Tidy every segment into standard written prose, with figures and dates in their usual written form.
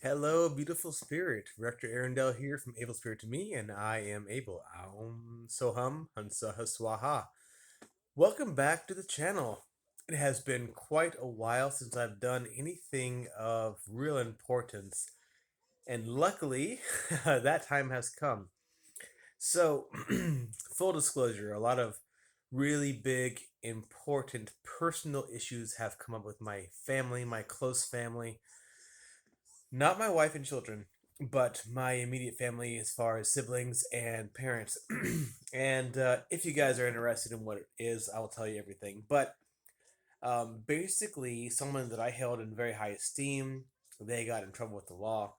Hello, beautiful spirit. Rector Arundel here from Able Spirit to Me, and I am Able. Aum Soham Hansa Haswaha. Welcome back to the channel. It has been quite a while since I've done anything of real importance, and luckily, that time has come. So, full disclosure, a lot of really big, important personal issues have come up with my family, my close family, not my wife and children, but my immediate family as far as siblings and parents. And if you guys are interested in what it is, I will tell you everything. But basically, someone that I held in very high esteem, they got in trouble with the law.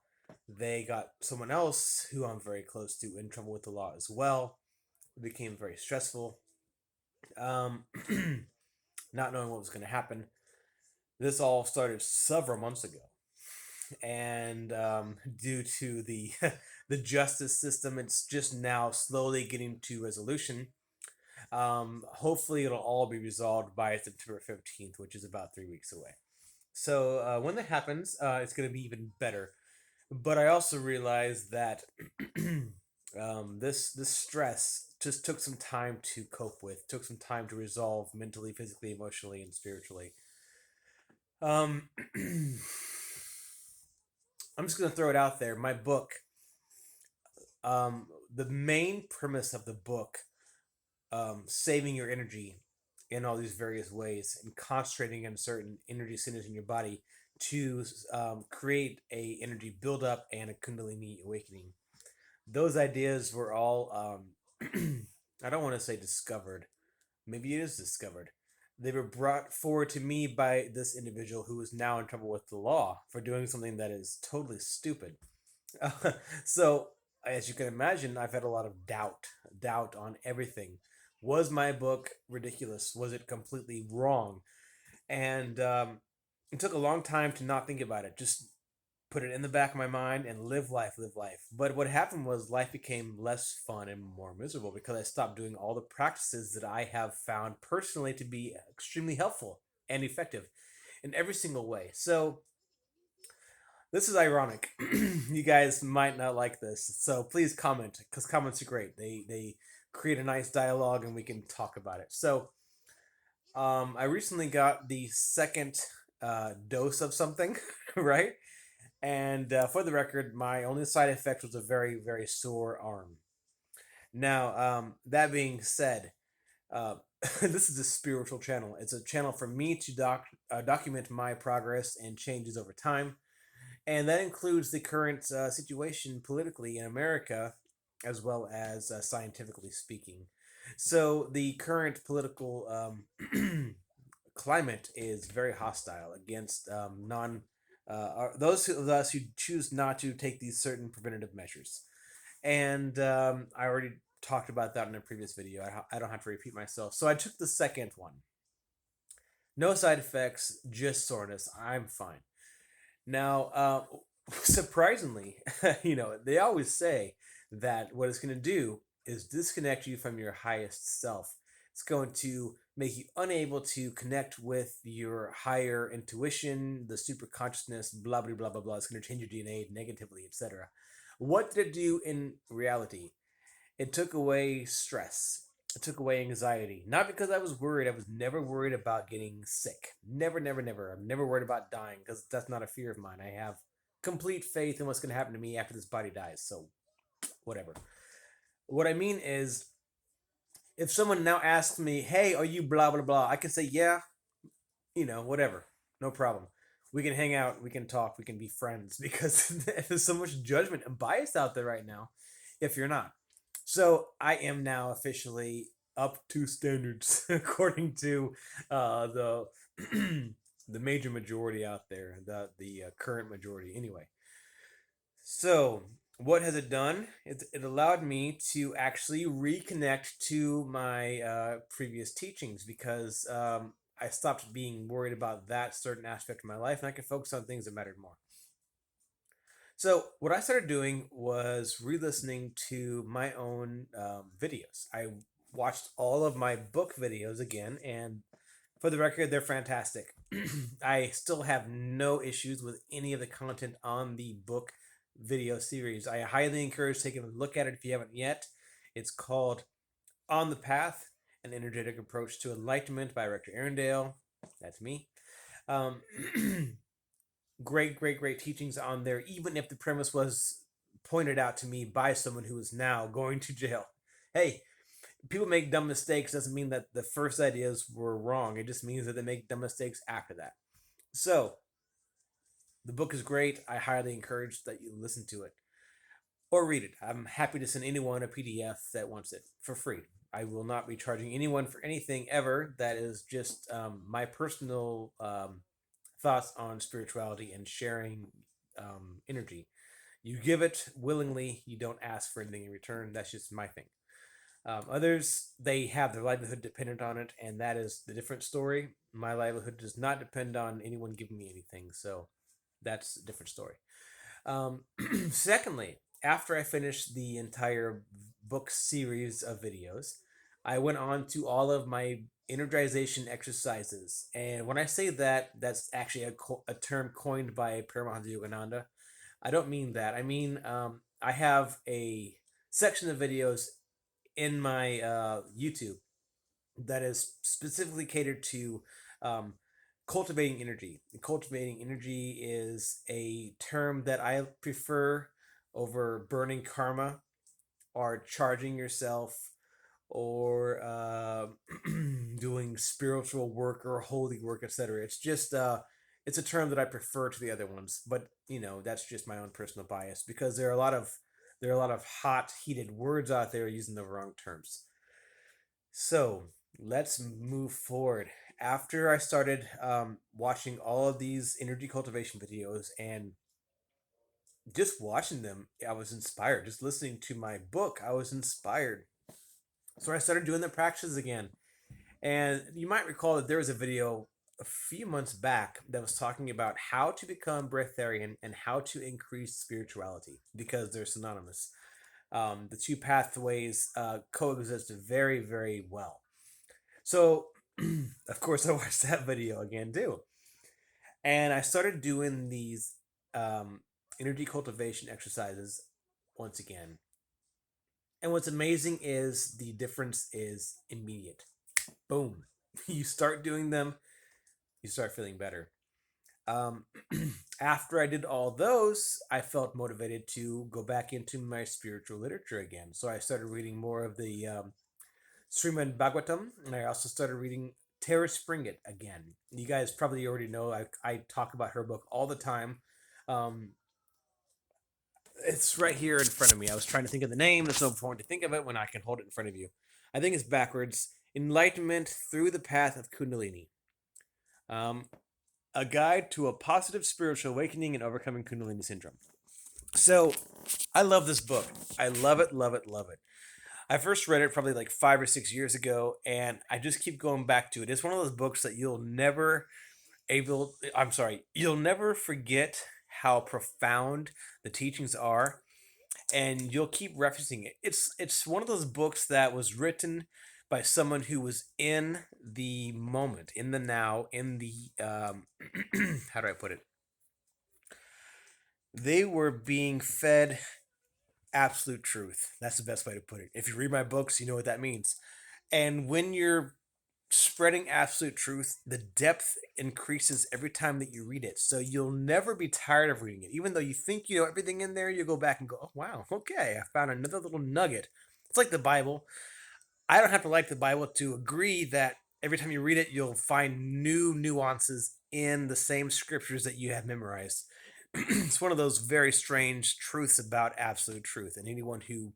They got someone else who I'm very close to in trouble with the law as well. It became very stressful. Um, not knowing what was going to happen. This all started several months ago. And due to the the justice system, it's just now slowly getting to resolution. Hopefully, it'll all be resolved by September 15th, which is about 3 weeks away. So when that happens, it's going to be even better. But I also realized that this stress just took some time to cope with, took some time to resolve mentally, physically, emotionally, and spiritually. Um, I'm just gonna throw it out there. My book, the main premise of the book, saving your energy in all these various ways and concentrating on certain energy centers in your body to create a energy buildup and a kundalini awakening. Those ideas were all, I don't want to say discovered. Maybe it is discovered. They were brought forward to me by this individual who is now in trouble with the law for doing something that is totally stupid. So, as you can imagine, I've had a lot of doubt on everything. Was my book ridiculous? Was it completely wrong? And it took a long time to not think about it. Just put it in the back of my mind and live life, live life. But what happened was life became less fun and more miserable because I stopped doing all the practices that I have found personally to be extremely helpful and effective in every single way. So this is ironic. You guys might not like this, so please comment because comments are great. They create a nice dialogue and we can talk about it. So I recently got the second dose of something, right? And for the record, my only side effect was a very sore arm. Now, that being said, uh, this is a spiritual channel. It's a channel for me to document my progress and changes over time, and that includes the current situation politically in America, as well as scientifically speaking. So the current political climate is very hostile against non those of us who choose not to take these certain preventative measures. And I already talked about that in a previous video. I don't have to repeat myself. So I took the second one. No side effects, just soreness. I'm fine. Now, surprisingly, they always say that what it's going to do is disconnect you from your highest self. It's going to make you unable to connect with your higher intuition, the super consciousness, blah, blah, blah, blah, blah. It's going to change your DNA negatively, etc. What did it do in reality? It took away stress. It took away anxiety. Not because I was worried. I was never worried about getting sick. Never, never, never. I'm never worried about dying because that's not a fear of mine. I have complete faith in what's going to happen to me after this body dies. So, whatever. What I mean is, if someone now asks me, hey, are you blah, blah, blah, I can say, yeah, whatever. No problem. We can hang out. We can talk. We can be friends because there's so much judgment and bias out there right now if you're not. So I am now officially up to standards according to the the major majority out there, the current majority anyway. So what has it done? It allowed me to actually reconnect to my previous teachings because I stopped being worried about that certain aspect of my life and I could focus on things that mattered more. So what I started doing was re-listening to my own videos. I watched all of my book videos again, and For the record, they're fantastic. I still have no issues with any of the content on the book video series. I highly encourage taking a look at it if you haven't yet. It's called On the Path: An Energetic Approach to Enlightenment by Rector Arundel. That's me. Um, great teachings on there, even if the premise was pointed out to me by someone who is now going to jail. Hey, people make dumb mistakes doesn't mean that the first ideas were wrong. It just means that they make dumb mistakes after that. So, the book is great. I highly encourage that you listen to it or read it. I'm happy to send anyone a PDF that wants it for free. I will not be charging anyone for anything ever. That is just my personal thoughts on spirituality and sharing energy. You give it willingly, you don't ask for anything in return. That's just my thing. Others, they have their livelihood dependent on it, and that is the different story. My livelihood does not depend on anyone giving me anything, so that's a different story. Secondly, after I finished the entire book series of videos, I went on to all of my energization exercises. And when I say that, that's actually a term coined by Paramahansa Yogananda. I don't mean that. I mean, I have a section of videos in my YouTube that is specifically catered to um, cultivating energy. Cultivating energy is a term that I prefer over burning karma or charging yourself or doing spiritual work or holy work, etc. It's just it's a term that I prefer to the other ones, but that's just my own personal bias because there are a lot of hot, heated words out there using the wrong terms. So let's move forward. After I started watching all of these energy cultivation videos and just watching them, I was inspired. Just listening to my book, I was inspired. So I started doing the practices again. And you might recall that there was a video a few months back that was talking about how to become breatharian and how to increase spirituality because they're synonymous. The two pathways coexist very, very well. So, of course, I watched that video again too. And I started doing these energy cultivation exercises once again. And what's amazing is the difference is immediate. Boom. You start doing them, you start feeling better. Um, After I did all those, I felt motivated to go back into my spiritual literature again. So I started reading more of the Srimad Bhagavatam, and I also started reading Tara Springett again. You guys probably already know I talk about her book all the time. Um, it's right here in front of me. I was trying to think of the name. There's no point to think of it when I can hold it in front of you. I think it's backwards. Enlightenment through the path of Kundalini. Um, a guide to a positive spiritual awakening and overcoming Kundalini syndrome. So, I love this book. I love it, love it, love it. I first read it probably like 5 or 6 years ago, and I just keep going back to it. It's one of those books that you'll never forget how profound the teachings are, and you'll keep referencing it. It's one of those books that was written by someone who was in the moment, in the now, in the how do I put it? They were being fed absolute truth. That's the best way to put it. If you read my books, you know what that means. And when you're spreading absolute truth, the depth increases every time that you read it. So you'll never be tired of reading it. Even though you think you know everything in there, you go back and go, oh, wow, okay, I found another little nugget. It's like the Bible. I don't have to like the Bible to agree that every time you read it, you'll find new nuances in the same scriptures that you have memorized. It's one of those very strange truths about absolute truth. And anyone who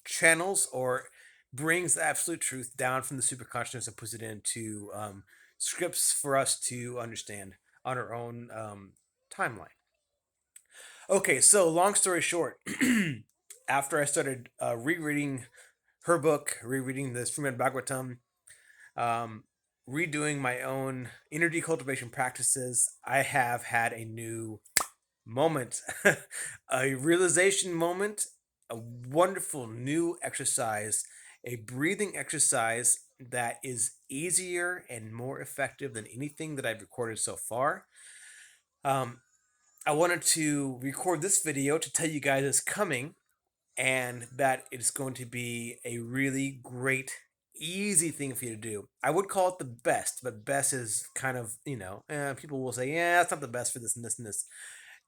channels or brings the absolute truth down from the superconsciousness and puts it into scripts for us to understand on our own timeline. Okay, so long story short, after I started rereading her book, rereading the Srimad Bhagavatam, um, redoing my own energy cultivation practices, I have had a new moment, a realization moment, a wonderful new exercise, a breathing exercise that is easier and more effective than anything that I've recorded so far. Um, I wanted to record this video to tell you guys it's coming and that it's going to be a really great, easy thing for you to do. I would call it the best, but best is kind of, people will say, yeah, it's not the best for this and this and this.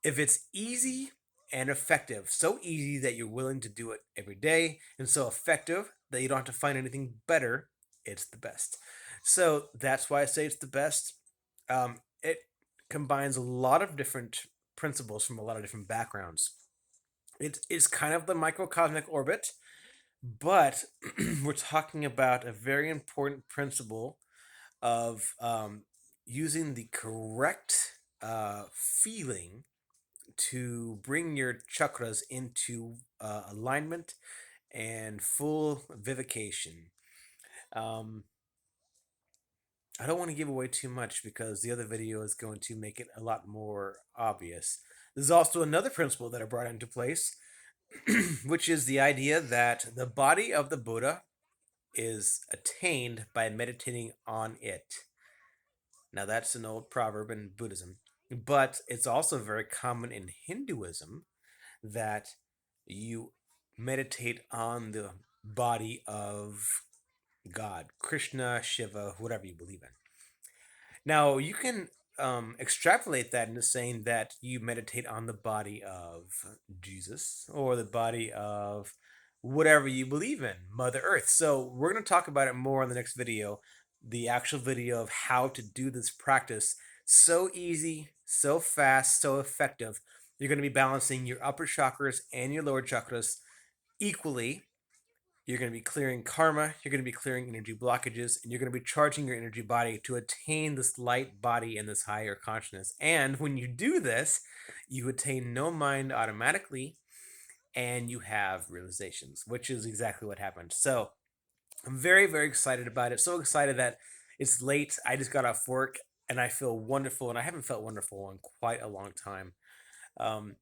If it's easy and effective, so easy that you're willing to do it every day, and so effective that you don't have to find anything better, it's the best. So that's why I say it's the best. It combines a lot of different principles from a lot of different backgrounds. It's kind of the microcosmic orbit, but we're talking about a very important principle of using the correct feeling to bring your chakras into alignment and full vivification. Um, I don't want to give away too much because the other video is going to make it a lot more obvious. There's also another principle that I brought into place, which is the idea that the body of the Buddha is attained by meditating on it. Now, that's an old proverb in Buddhism, but it's also very common in Hinduism that you meditate on the body of God, Krishna, Shiva, whatever you believe in. Now, you can extrapolate that into saying that you meditate on the body of Jesus or the body of whatever you believe in, Mother Earth. So, we're going to talk about it more in the next video, the actual video of how to do this practice. So easy, so fast, so effective. You're going to be balancing your upper chakras and your lower chakras equally. You're going to be clearing karma, you're going to be clearing energy blockages, and you're going to be charging your energy body to attain this light body and this higher consciousness. And when you do this, you attain no mind automatically and you have realizations, which is exactly what happened. So I'm very, very excited about it. So excited that it's late. I just got off work and I feel wonderful, and I haven't felt wonderful in quite a long time. Um,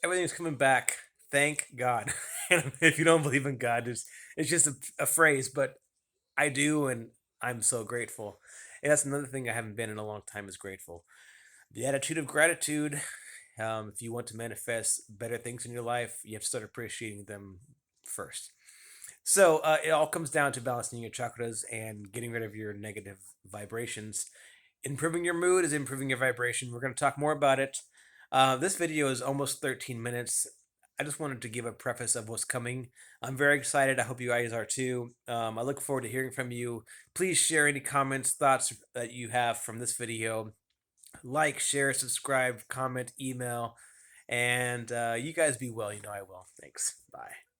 Everything's coming back. Thank God. And if you don't believe in God, it's just a phrase, but I do, and I'm so grateful. And that's another thing I haven't been in a long time is grateful. The attitude of gratitude. If you want to manifest better things in your life, you have to start appreciating them first. So it all comes down to balancing your chakras and getting rid of your negative vibrations. Improving your mood is improving your vibration. We're going to talk more about it. This video is almost 13 minutes. I just wanted to give a preface of what's coming. I'm very excited. I hope you guys are too. I look forward to hearing from you. Please share any comments, thoughts that you have from this video. Like, share, subscribe, comment, email, and you guys be well. You know I will. Thanks. Bye.